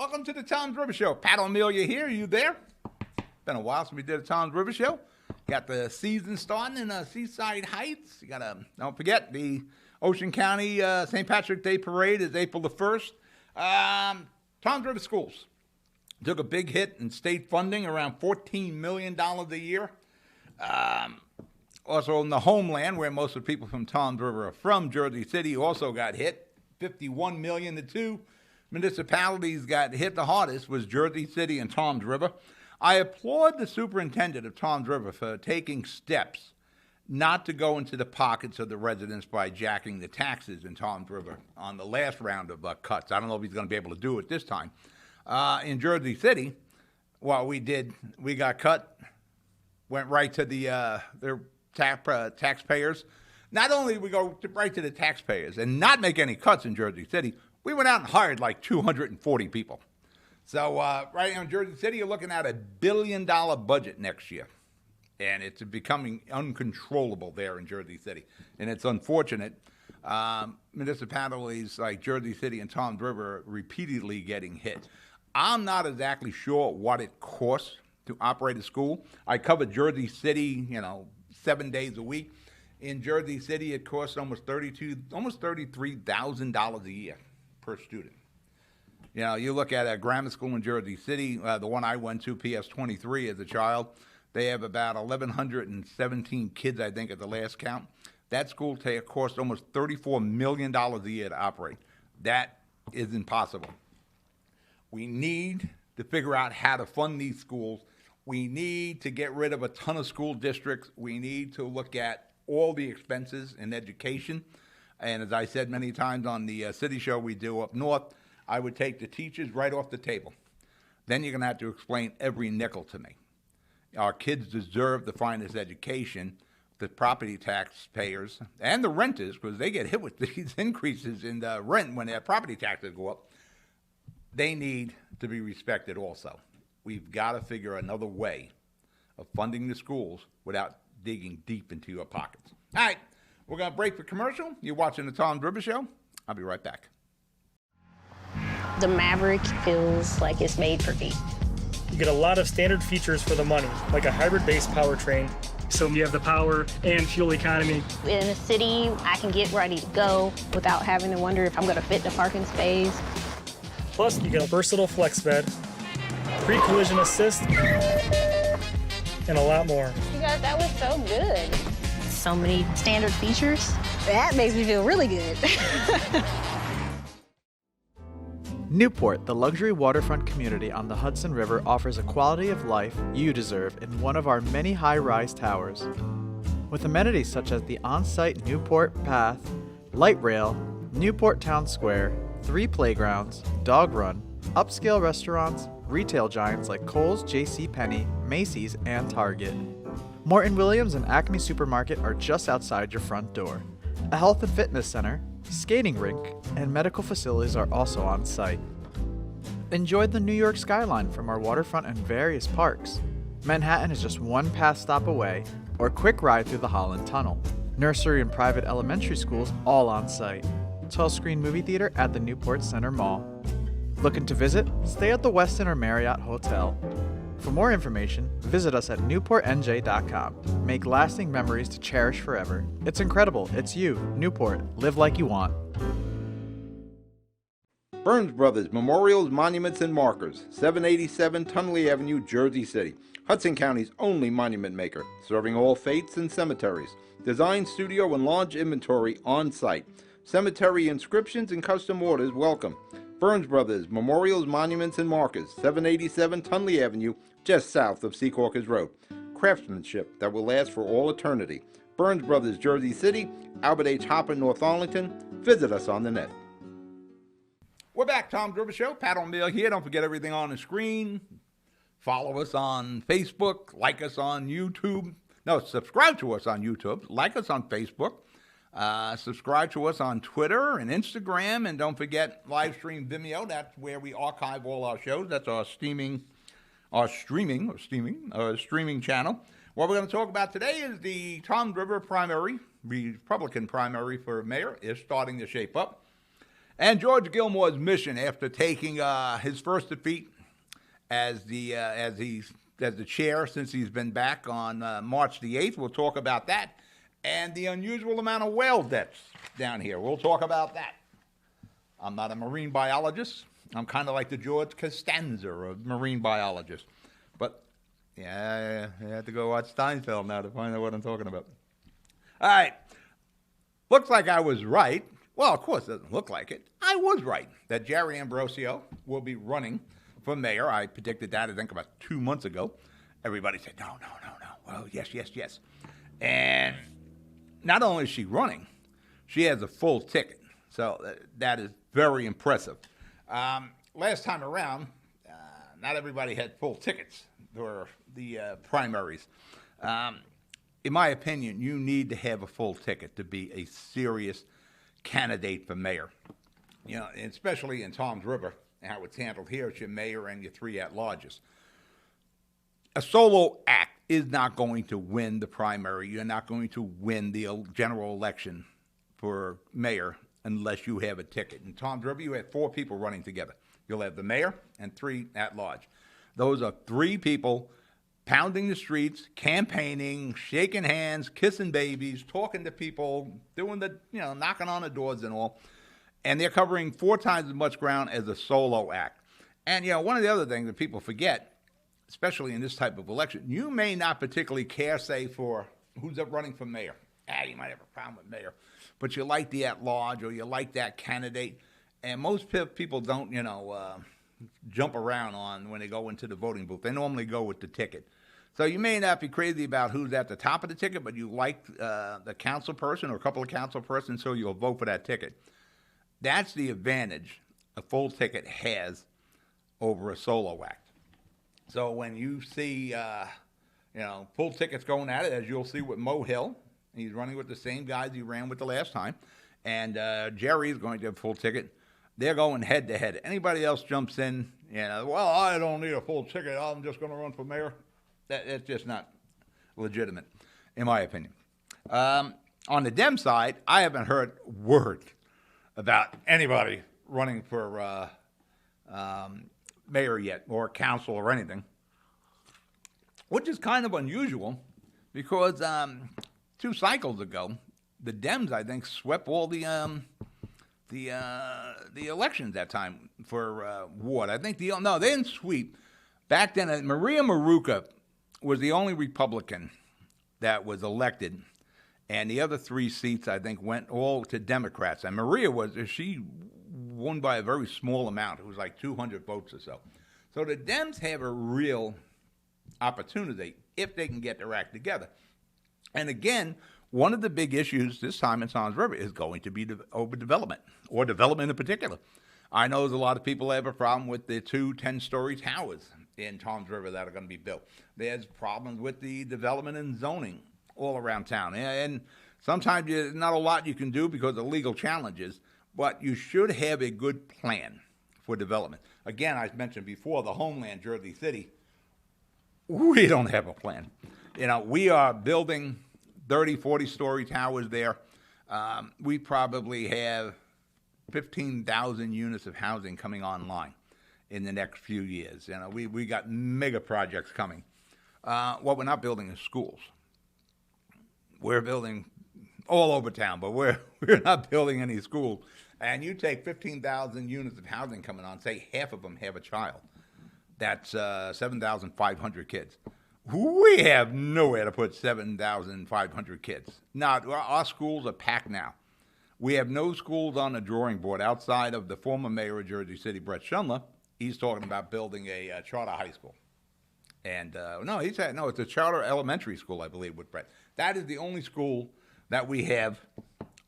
Welcome to the Tom's River Show. Pat O Melia here. Are you there? Been a while since we did a Tom's River Show. Got the season starting in Seaside Heights. You gotta don't forget the Ocean County St. Patrick's Day Parade is April the 1st. Tom's River Schools took a big hit in state funding, around $14 million a year. Also in the homeland, where most of the people from Tom's River are from, Jersey City also got hit. $51 million. The two municipalities got hit the hardest was Jersey City and Tom's River. I applaud the superintendent of Tom's River for taking steps not to go into the pockets of the residents by jacking the taxes in Tom's River on the last round of cuts. I don't know if he's going to be able to do it this time. In Jersey City, what we did, we got cut, went right to their taxpayers. Not only did we go right to the taxpayers and not make any cuts in Jersey City, we went out and hired like 240 people. So right now in Jersey City, you're looking at $1 billion budget next year. And it's becoming uncontrollable there in Jersey City. And it's unfortunate. Municipalities like Jersey City and Tom's River are repeatedly getting hit. I'm not exactly sure what it costs to operate a school. I cover Jersey City, 7 days a week. In Jersey City, it costs almost $33,000 a year per student. You look at a grammar school in Jersey City, the one I went to, PS 23 as a child, they have about 1,117 kids, I think, at the last count. That school costs almost $34 million a year to operate. That is impossible. We need to figure out how to fund these schools. We need to get rid of a ton of school districts. We need to look at all the expenses in education. And as I said many times on the city show we do up north, I would take the teachers right off the table. Then you're going to have to explain every nickel to me. Our kids deserve the finest education. The property taxpayers and the renters, because they get hit with these increases in the rent when their property taxes go up, they need to be respected also. We've got to figure another way of funding the schools without digging deep into your pockets. All right, we're going to break for commercial. You're watching the Tom's River Show. I'll be right back. The Maverick feels like it's made for me. You get a lot of standard features for the money, like a hybrid-based powertrain. So you have the power and fuel economy. In a city, I can get where I need to go without having to wonder if I'm going to fit the parking space. Plus, you get a versatile flex bed, pre-collision assist, and a lot more. You guys, that was so good. So many standard features. That makes me feel really good. Newport, the luxury waterfront community on the Hudson River, offers a quality of life you deserve in one of our many high-rise towers. With amenities such as the on-site Newport Path, light rail, Newport Town Square, 3 playgrounds, dog run, upscale restaurants, retail giants like Kohl's, JCPenney, Macy's, and Target. Morton Williams and Acme Supermarket are just outside your front door. A health and fitness center, skating rink, and medical facilities are also on site. Enjoy the New York skyline from our waterfront and various parks. Manhattan is just one pass stop away, or quick ride through the Holland Tunnel. Nursery and private elementary schools all on site. 12-screen movie theater at the Newport Center Mall. Looking to visit? Stay at the Westin or Marriott Hotel. For more information, visit us at newportnj.com. Make lasting memories to cherish forever. It's incredible. It's you, Newport. Live like you want. Burns Brothers Memorials, Monuments, and Markers, 787 Tunley Avenue, Jersey City. Hudson County's only monument maker, serving all faiths and cemeteries. Design studio and large inventory on site. Cemetery inscriptions and custom orders welcome. Burns Brothers Memorials, Monuments, and Markers, 787 Tunley Avenue, just south of Secaucus Road. Craftsmanship that will last for all eternity. Burns Brothers, Jersey City, Albert H. Hopper, North Arlington. Visit us on the net. We're back, Tom's River Show. Pat O Melia here. Don't forget everything on the screen. Follow us on Facebook. Like us on YouTube. No, subscribe to us on YouTube. Like us on Facebook. Subscribe to us on Twitter and Instagram. And don't forget live stream Vimeo. That's where we archive all our shows. That's our streaming channel. What we're going to talk about today is the Tom's River primary, Republican primary for mayor, is starting to shape up. And George Gilmore's mission after taking his first defeat as the chair since he's been back on March the 8th. We'll talk about that. And the unusual amount of whale deaths down here. We'll talk about that. I'm not a marine biologist. I'm kind of like the George Costanza of marine biologists. But, yeah, I had to go watch Steinfeld now to find out what I'm talking about. All right. Looks like I was right. Well, of course, it doesn't look like it. I was right that Jerry Ambrosio will be running for mayor. I predicted that, I think, about 2 months ago. Everybody said, no. Well, yes. And not only is she running, she has a full ticket. So that is very impressive. Last time around, not everybody had full tickets for the primaries. In my opinion, you need to have a full ticket to be a serious candidate for mayor. You know, especially in Tom's River, how it's handled here, it's your mayor and your 3 at-larges. A solo act is not going to win the primary. You're not going to win the general election for mayor unless you have a ticket. In Tom's River, you have 4 people running together. You'll have the mayor and 3 at-large. Those are 3 people pounding the streets, campaigning, shaking hands, kissing babies, talking to people, doing the, knocking on the doors and all. And they're covering 4 times as much ground as a solo act. And, one of the other things that people forget, especially in this type of election, you may not particularly care, say, for who's up running for mayor. You might have a problem with mayor, but you like the at-large or you like that candidate. And most people don't, jump around on when they go into the voting booth. They normally go with the ticket. So you may not be crazy about who's at the top of the ticket, but you like the council person or a couple of council persons, so you'll vote for that ticket. That's the advantage a full ticket has over a solo act. So when you see, full tickets going at it, as you'll see with Mo Hill, he's running with the same guys he ran with the last time, and Jerry's going to have a full ticket. They're going head-to-head. Anybody else jumps in, well, I don't need a full ticket, I'm just going to run for mayor. That's just not legitimate, in my opinion. On the Dem side, I haven't heard word about anybody running for mayor yet, or council or anything, which is kind of unusual because 2 cycles ago, the Dems, I think, swept all the elections that time for Ward. I think they didn't sweep. Back then, Maria Maruca was the only Republican that was elected, and the other 3 seats, I think, went all to Democrats. And Maria she won by a very small amount. It was like 200 votes or so. So the Dems have a real opportunity if they can get their act together. And again, one of the big issues this time in Tom's River is going to be overdevelopment, or development in particular. I know there's a lot of people that have a problem with the 2 10-story towers in Tom's River that are going to be built. There's problems with the development and zoning all around town. And sometimes there's not a lot you can do because of legal challenges, but you should have a good plan for development. Again, I mentioned before, the homeland, Jersey City, we don't have a plan. We are building 30, 40-story towers there. We probably have 15,000 units of housing coming online in the next few years. We got mega projects coming. What we're not building is schools. We're building all over town, but we're not building any schools. And you take 15,000 units of housing coming on, say half of them have a child. That's 7,500 kids. We have nowhere to put 7,500 kids. Now, our schools are packed now. We have no schools on the drawing board outside of the former mayor of Jersey City, Brett Schundler. He's talking about building a charter high school. And it's a charter elementary school, I believe, with Brett. That is the only school that we have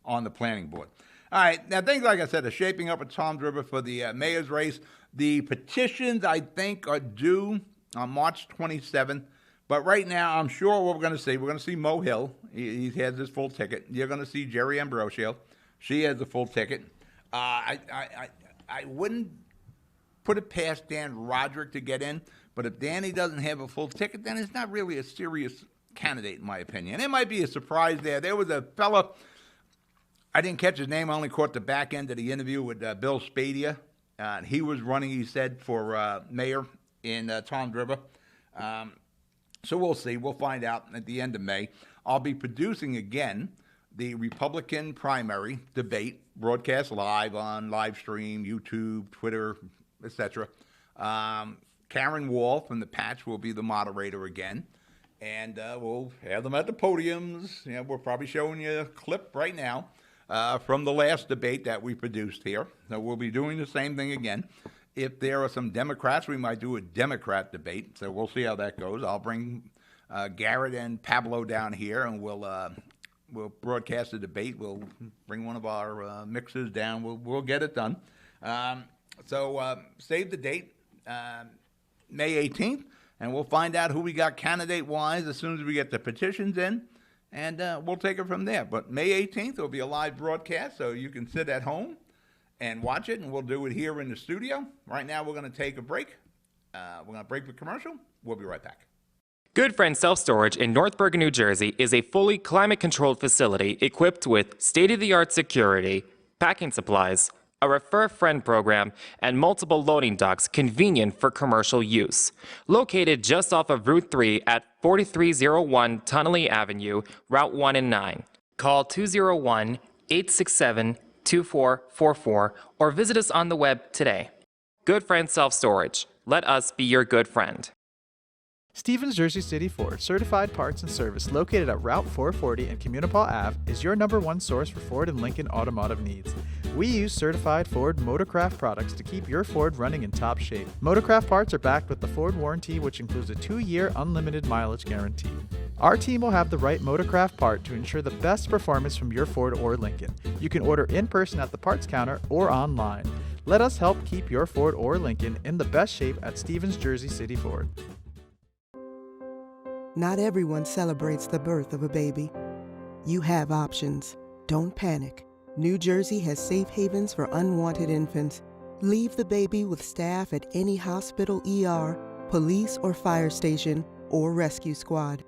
on the planning board. All right, now things, like I said, are shaping up at Tom's River for the mayor's race. The petitions, I think, are due on March 27th. But right now, I'm sure what we're going to see Mo Hill. He has his full ticket. You're going to see Jerry Ambrosio. She has a full ticket. I wouldn't put it past Dan Roderick to get in, but if Danny doesn't have a full ticket, then it's not really a serious candidate, in my opinion. It might be a surprise there. There was a fella I didn't catch his name. I only caught the back end of the interview with Bill Spadia. He was running, he said, for mayor in Toms River. So we'll see. We'll find out at the end of May. I'll be producing again the Republican primary debate, broadcast live on live stream, YouTube, Twitter, etc. Karen Wall from the Patch will be the moderator again. And we'll have them at the podiums. We're probably showing you a clip right now from the last debate that we produced here. So we'll be doing the same thing again. If there are some Democrats, we might do a Democrat debate. So we'll see how that goes. I'll bring Garrett and Pablo down here, and we'll broadcast the debate. We'll bring one of our mixers down. We'll get it done. So save the date, May 18th, and we'll find out who we got candidate-wise as soon as we get the petitions in, and we'll take it from there. But May 18th will be a live broadcast, so you can sit at home and watch it, and we'll do it here in the studio. Right now, we're going to take a break. We're going to break for commercial. We'll be right back. Good Friend Self Storage in North Bergen, New Jersey is a fully climate-controlled facility equipped with state-of-the-art security, packing supplies, a Refer Friend program, and multiple loading docks convenient for commercial use. Located just off of Route 3 at 4301 Tunnelly Avenue, Route 1 and 9. Call 201-867-2444 or visit us on the web today. Good Friend Self Storage. Let us be your good friend. Stevens Jersey City Ford, certified parts and service located at Route 440 and Communipaw Ave, is your #1 source for Ford and Lincoln automotive needs. We use certified Ford Motorcraft products to keep your Ford running in top shape. Motorcraft parts are backed with the Ford warranty, which includes a 2-year unlimited mileage guarantee. Our team will have the right Motorcraft part to ensure the best performance from your Ford or Lincoln. You can order in person at the parts counter or online. Let us help keep your Ford or Lincoln in the best shape at Stevens Jersey City Ford. Not everyone celebrates the birth of a baby. You have options. Don't panic. New Jersey has safe havens for unwanted infants. Leave the baby with staff at any hospital, ER, police or fire station, or rescue squad.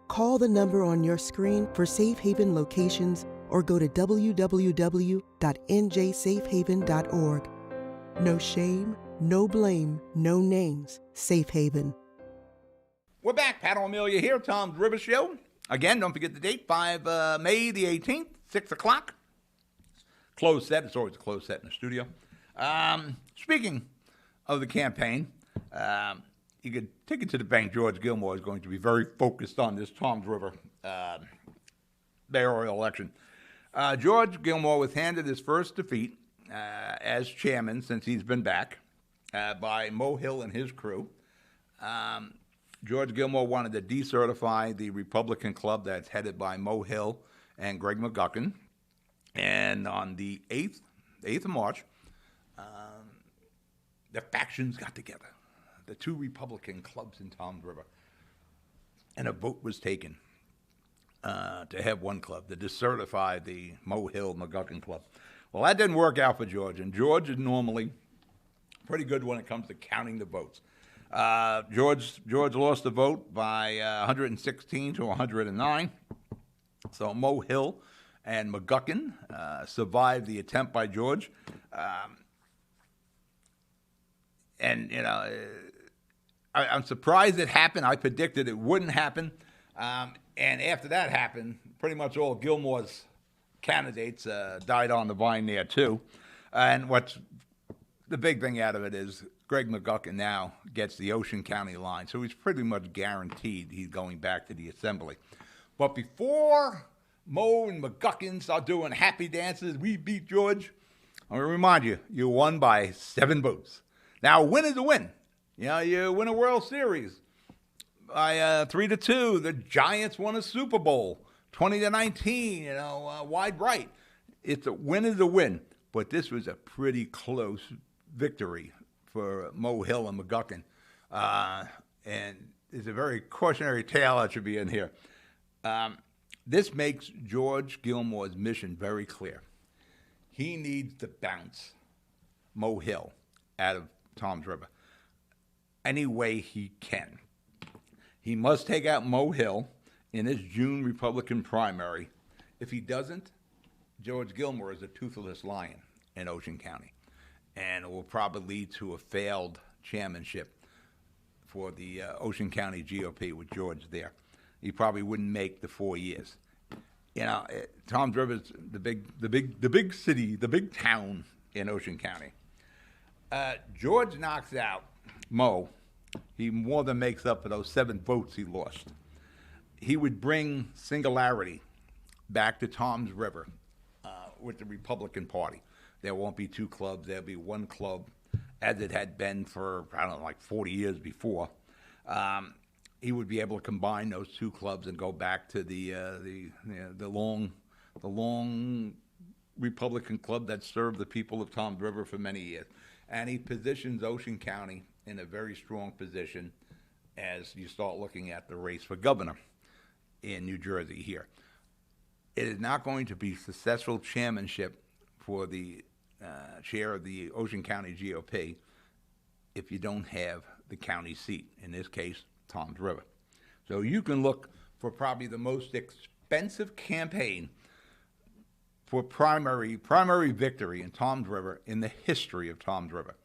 Call the number on your screen for safe haven locations or go to www.njsafehaven.org. No shame, no blame, no names. Safe Haven. We're back. Pat O Melia here, Toms River Show. Again, don't forget the date, May the 18th, 6 o'clock. Closed set. It's always a closed set in the studio. Speaking of the campaign, you could take it to the bank. George Gilmore is going to be very focused on this Toms River mayoral election. George Gilmore was handed his first defeat as chairman since he's been back by Mo Hill and his crew. George Gilmore wanted to decertify the Republican club that's headed by Mo Hill and Greg McGuckin. And on the 8th of March, the factions got together, the two Republican clubs in Toms River, and a vote was taken to have one club, to decertify the Mo Hill McGuckin club. Well, that didn't work out for George, and George is normally pretty good when it comes to counting the votes. George lost the vote by 116 to 109. So Mo Hill and McGuckin survived the attempt by George. And, you know, I'm surprised it happened. I predicted it wouldn't happen. And after that happened, pretty much all Gilmore's candidates died on the vine there, too. And what's the big thing out of it is Greg McGuckin now gets the Ocean County line, so he's pretty much guaranteed he's going back to the Assembly. But before Mo and McGuckin start doing happy dances, we beat George, I'm going to remind you, you won by 7 votes. Now, a win is a win. You know, you win a World Series by 3-2. The Giants won a Super Bowl, 20-19, you know, wide right. It's a win is a win, but this was a pretty close victory for Mo Hill and McGuckin. And it's a very cautionary tale that should be in here. This makes George Gilmore's mission very clear. He needs to bounce Mo Hill out of Toms River any way he can. He must take out Mo Hill in his June Republican primary. If he doesn't, George Gilmore is a toothless lion in Ocean County, and it will probably lead to a failed chairmanship for the Ocean County GOP with George there. He probably wouldn't make the 4 years. You know, Toms River's the big city, the big town in Ocean County. George knocks out Mo. He more than makes up for those 7 votes he lost. He would bring singularity back to Toms River with the Republican Party. There won't be 2 clubs. There'll be 1 club, as it had been for, I don't know, like 40 years before. He would be able to combine those 2 clubs and go back to the long Republican club that served the people of Toms River for many years. And he positions Ocean County in a very strong position as you start looking at the race for governor in New Jersey here. It is not going to be successful chairmanship for the chair of the Ocean County GOP if you don't have the county seat, in this case, Toms River. So you can look for probably the most expensive campaign for primary victory in Toms River in the history of Toms River.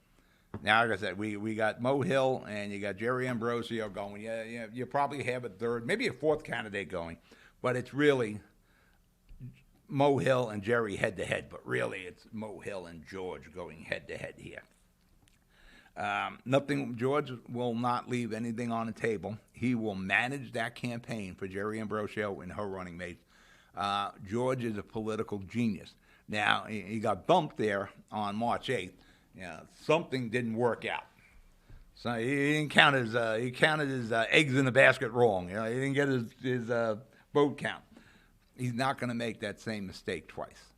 Now, like I said, we got Mo Hill and you got Jerry Ambrosio going. Yeah, you probably have a third, maybe a 4th candidate going, but it's really Mo Hill and Jerry head-to-head, but really it's Mo Hill and George going head-to-head here. George will not leave anything on the table. He will manage that campaign for Jerry Ambrosio and her running mate. George is a political genius. Now, he got bumped there on March 8th. Something didn't work out. So he didn't count his, eggs in the basket wrong. He didn't get his vote count. He's not going to make that same mistake twice.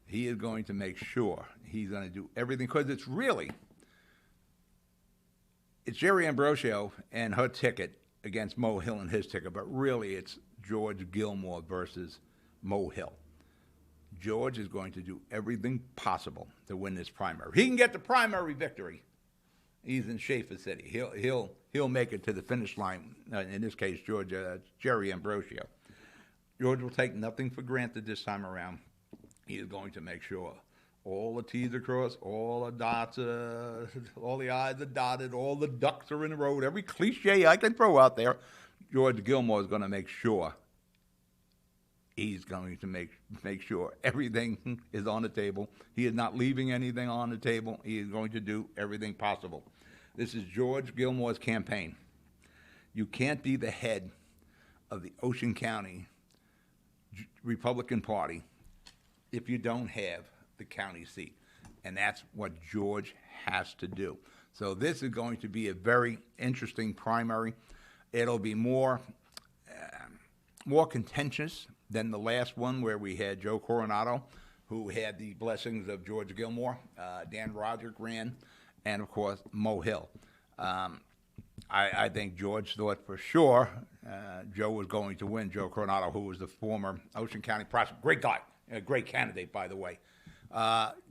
He is going to make sure he's going to do everything, because it's Jerry Ambrosio and her ticket against Mo Hill and his ticket, but really it's George Gilmore versus Mo Hill. George is going to do everything possible to win this primary. He can get the primary victory. He's in Schaefer City. He'll make it to the finish line. In this case, Jerry Ambrosio. George will take nothing for granted this time around. He is going to make sure all the T's are crossed, all the dots, all the I's are dotted, all the ducks are in a row. Every cliche I can throw out there, George Gilmore is going to make sure. He's going to make sure everything is on the table. He is not leaving anything on the table. He is going to do everything possible. This is George Gilmore's campaign. You can't be the head of the Ocean County Republican Party if you don't have the county seat. And that's what George has to do. So this is going to be a very interesting primary. It'll be more contentious than the last one, where we had Joe Coronado, who had the blessings of George Gilmore, Dan Roderick ran, and of course Mo Hill. I think George thought for sure Joe was going to win. Joe Coronado, who was the former Ocean County prosecutor, great guy, a great candidate, by the way.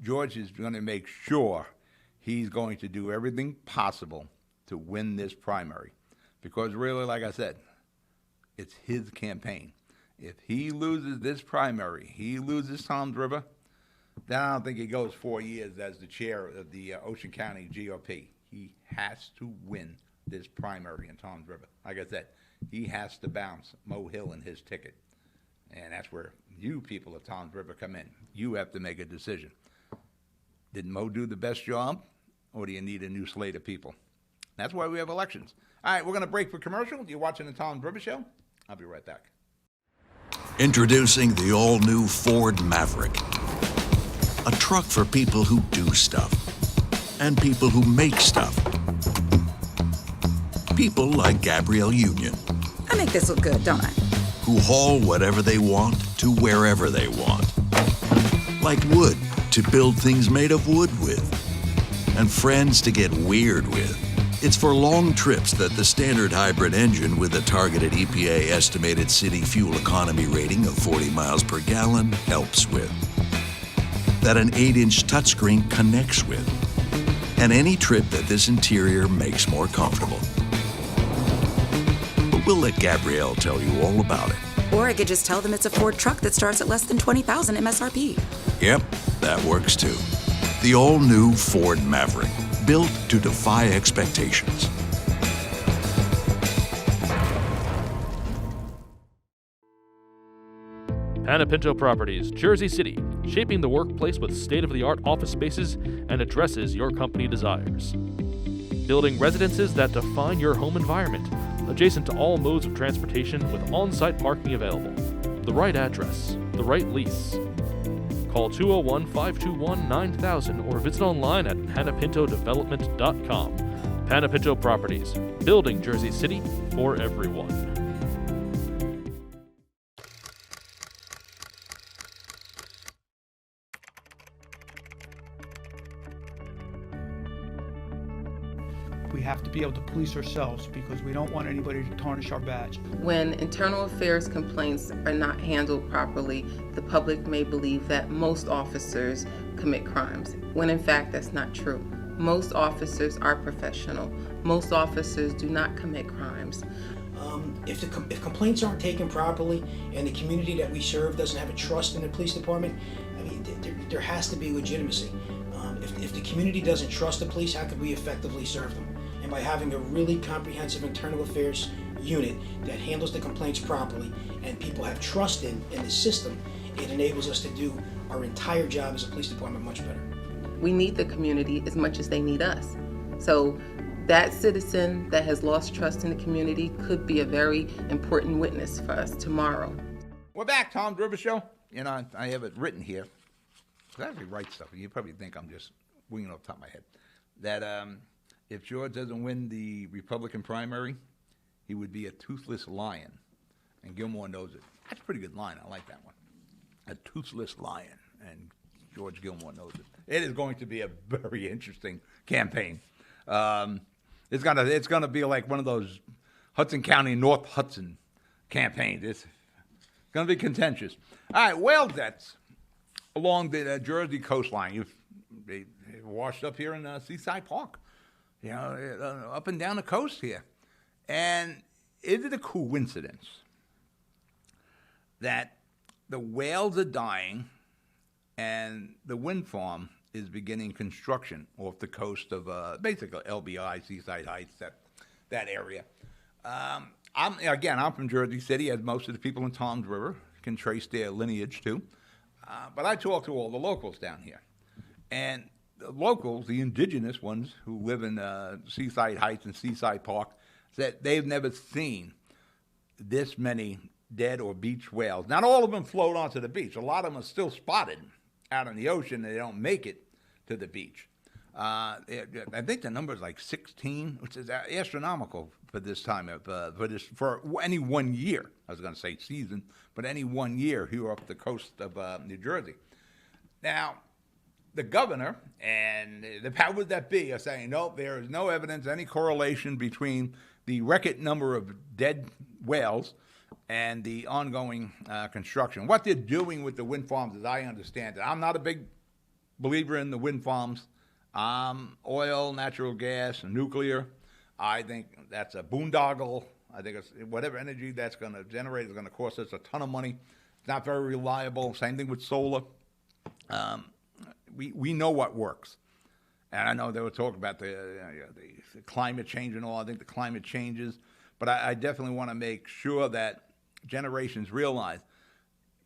George is going to make sure he's going to do everything possible to win this primary, because really, like I said, it's his campaign. If he loses this primary, he loses Toms River, then I don't think he goes 4 years as the chair of the Ocean County GOP. He has to win this primary in Toms River. Like I said, he has to bounce Mo Hill in his ticket. And that's where you people of Toms River come in. You have to make a decision. Did Mo do the best job, or do you need a new slate of people? That's why we have elections. All right, we're going to break for commercial. You're watching the Toms River Show. I'll be right back. Introducing the all-new Ford Maverick. A truck for people who do stuff. And people who make stuff. People like Gabrielle Union. I make this look good, don't I? Who haul whatever they want to wherever they want. Like wood to build things made of wood with. And friends to get weird with. It's for long trips that the standard hybrid engine with a targeted EPA estimated city fuel economy rating of 40 miles per gallon helps with. That an 8-inch touchscreen connects with. And any trip that this interior makes more comfortable. But we'll let Gabrielle tell you all about it Or I could just tell them it's a Ford truck that starts at less than $20,000 MSRP. Yep, that works too. The all-new Ford Maverick, built to defy expectations. Panepinto Properties, Jersey City, shaping the workplace with state-of-the-art office spaces and addresses your company desires. Building residences that define your home environment, adjacent to all modes of transportation with on-site parking available. The right address, the right lease. Call 201-521-9000 or visit online at panepintodevelopment.com. Panepinto Properties, building Jersey City for everyone. We have to be able to police ourselves because we don't want anybody to tarnish our badge. When internal affairs complaints are not handled properly, the public may believe that most officers commit crimes, when in fact that's not true. Most officers are professional. Most officers do not commit crimes. If complaints aren't taken properly and the community that we serve doesn't have a trust in the police department, I mean, there has to be legitimacy. If the community doesn't trust the police, how could we effectively serve them? And by having a really comprehensive internal affairs unit that handles the complaints properly and people have trust in the system, it enables us to do our entire job as a police department much better. We need the community as much as they need us. So that citizen that has lost trust in the community could be a very important witness for us tomorrow. We're back, Tom's River Show. You know, I have it written here. I actually write stuff. You probably think I'm just winging off the top of my head. That if George doesn't win the Republican primary, he would be a toothless lion. And Gilmore knows it. That's a pretty good line. I like that one. A toothless lion. And George Gilmore knows it. It is going to be a very interesting campaign. It's gonna be like one of those Hudson County, North Hudson campaigns. It's gonna be contentious. All right, whale debts along the Jersey coastline. They washed up here in Seaside Park, you know, up and down the coast here. And is it a coincidence that the whales are dying and the wind farm is beginning construction off the coast of basically LBI, Seaside Heights, that area? I'm from Jersey City, as most of the people in Tom's River can trace their lineage to. But I talk to all the locals down here. And the locals, the indigenous ones who live in Seaside Heights and Seaside Park, said they've never seen this many dead or beach whales. Not all of them float onto the beach. A lot of them are still spotted out in the ocean. They don't make it to the beach. I think the number is like 16, which is astronomical for this time for any 1 year. I was going to say season, but any 1 year here up the coast of New Jersey. Now, the governor and the powers that be are saying, no, there is no evidence, any correlation between the record number of dead whales and the ongoing construction. What they're doing with the wind farms, as I understand it, I'm not a big believer in the wind farms. Oil, natural gas, and nuclear. I think that's a boondoggle. I think it's whatever energy that's going to generate is going to cost us a ton of money. It's not very reliable. Same thing with solar. We know what works. And I know they were talking about the climate change and all. I think the climate changes. But I definitely want to make sure that generations realize,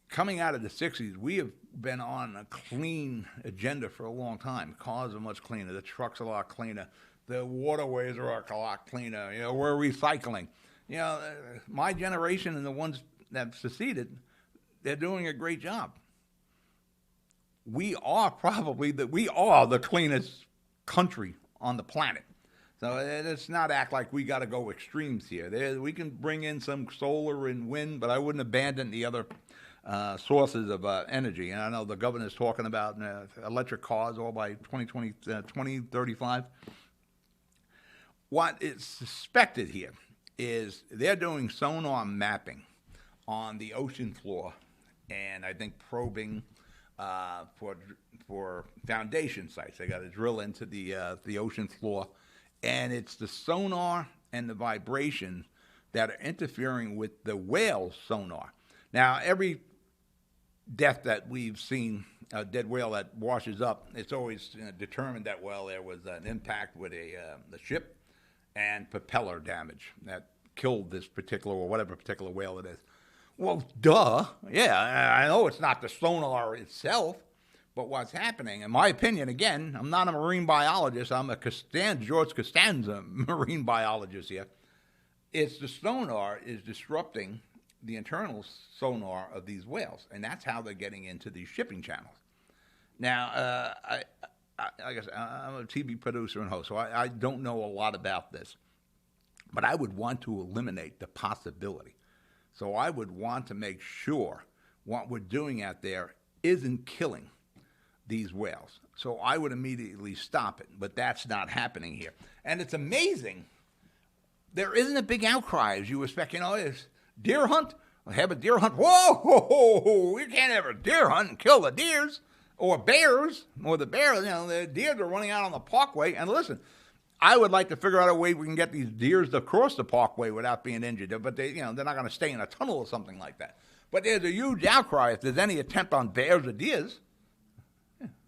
coming out of the 60s, we have been on a clean agenda for a long time. Cars are much cleaner. The trucks are a lot cleaner. The waterways are a lot cleaner. You know, we're recycling. You know, my generation and the ones that seceded, they're doing a great job. We are the cleanest country on the planet. So let's not act like we got to go extremes here. We can bring in some solar and wind, but I wouldn't abandon the other sources of energy. And I know the governor's talking about electric cars all by 2035. What is suspected here is they're doing sonar mapping on the ocean floor, and I think probing for foundation sites. They got to drill into the ocean floor, and it's the sonar and the vibration that are interfering with the whale sonar. Now, every death that we've seen, a dead whale that washes up, it's always determined that, well, there was an impact with the ship and propeller damage that killed this particular, or whatever particular whale it is. Well, duh. Yeah, I know it's not the sonar itself, but what's happening, in my opinion, again, I'm not a marine biologist. I'm a George Costanza marine biologist here. It's the sonar is disrupting the internal sonar of these whales, and that's how they're getting into these shipping channels. Now, like I said, I'm a TV producer and host, so I don't know a lot about this, but I would want to eliminate the possibility. So I would want to make sure what we're doing out there isn't killing these whales. So I would immediately stop it, but that's not happening here. And it's amazing. There isn't a big outcry as you expect. It's deer hunt. We'll have a deer hunt. Whoa, we can't have a deer hunt and kill the deers or bears or the bears. The deers are running out on the parkway. And listen, I would like to figure out a way we can get these deers to cross the parkway without being injured. But they're not going to stay in a tunnel or something like that. But there's a huge outcry if there's any attempt on bears or deers.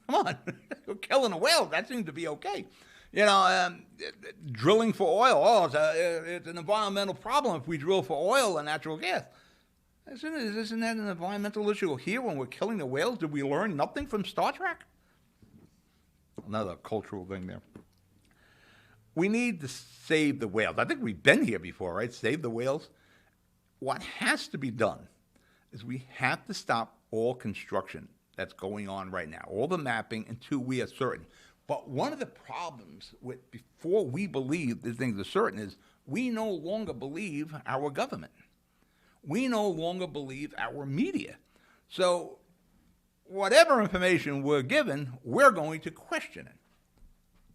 Come on, we're killing a whale. That seems to be okay. Drilling for oil. It's an environmental problem if we drill for oil and natural gas. Isn't that an environmental issue here when we're killing the whales? Did we learn nothing from Star Trek? Another cultural thing there. We need to save the whales. I think we've been here before, right? Save the whales. What has to be done is we have to stop all construction that's going on right now, all the mapping, until we are certain. But one of the problems with before we believe that things are certain is we no longer believe our government. We no longer believe our media. So whatever information we're given, we're going to question it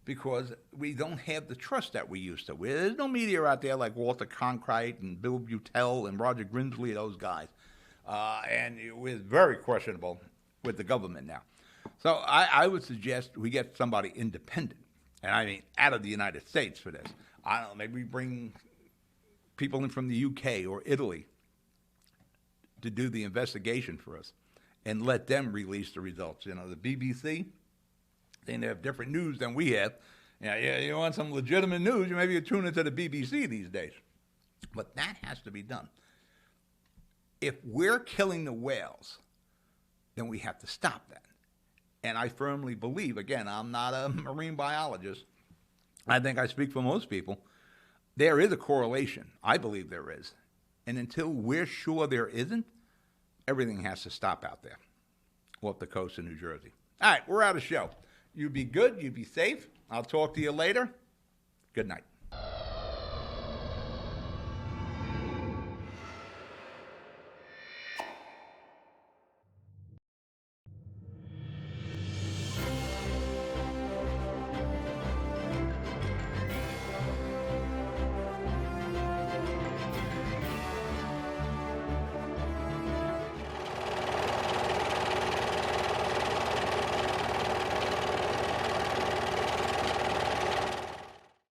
because we don't have the trust that we used to. There's no media out there like Walter Cronkite and Bill Butel and Roger Grimsley, those guys. And it was very questionable with the government now. So I would suggest we get somebody independent, and I mean out of the United States for this. I don't know, maybe we bring people in from the UK or Italy to do the investigation for us and let them release the results. The BBC, they have different news than we have. You want some legitimate news, maybe you tune into the BBC these days. But that has to be done. If we're killing the whales, then we have to stop that. And I firmly believe, again, I'm not a marine biologist. I think I speak for most people. There is a correlation. I believe there is. And until we're sure there isn't, everything has to stop out there off the coast of New Jersey. All right, we're out of show. You be good. You be safe. I'll talk to you later. Good night.